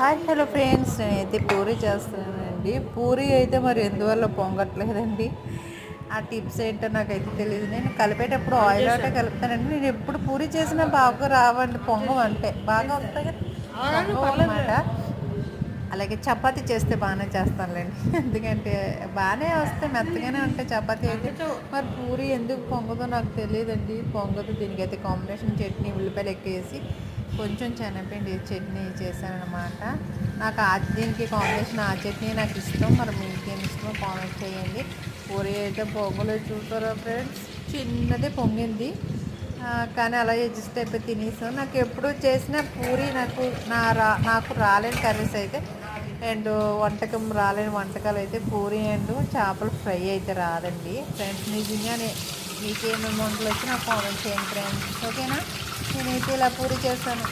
Hi hello friends, నేనైతే పూరి చేస్తున్నానండి. పూరి అయితే మరి ఎందువల్ల పొంగట్లేదండి, ఆ టిప్స్ ఏంటో నాకైతే తెలియదు. నేను కలిపేటప్పుడు ఆయిల్ ఒకటే కలుపుతానండి. నేను ఎప్పుడు పూరి చేసినా బాగా రావండి, పొంగం అంటే బాగా వస్తాయి కానీ పొంగం అన్నమాట. అలాగే చపాతీ చేస్తే బాగానే చేస్తానులేండి. ఎందుకంటే బాగానే వస్తాయి, మెత్తగానే ఉంటాయి చపాతీ అయితే. మరి పూరి ఎందుకు పొంగదో నాకు తెలియదండి. పొంగదు. దీనికైతే కాంబినేషన్ చట్నీ, ఉల్లిపాయలు ఎక్కేసి కొంచెం శనగపిండి చట్నీ చేశానమాట. నాకు దీనికి కాంబినేషన్ ఆ చట్నీ నాకు ఇష్టం. మరి మీకేం ఇష్టమో కామెంట్ చేయండి. పూరి అయితే పొంగలేదు, చూసారా ఫ్రెండ్స్, చిన్నదే పొంగింది. కానీ అలా అడ్జస్ట్ అయిపోయి తినేసాం. నాకు ఎప్పుడు చేసిన పూరి నాకు రాలేని కర్రీస్ అయితే అండ్ రాలేని వంటకాలు అయితే పూరి అండ్ చేపల ఫ్రై అయితే రాదండి ఫ్రెండ్స్. నిజంగానే మీకేమేమి వంటలు వచ్చి నాకు కామెంట్ చేయండి ఫ్రెండ్స్, ఓకేనా. నేనైతే ఇలా పూరి చేస్తాను.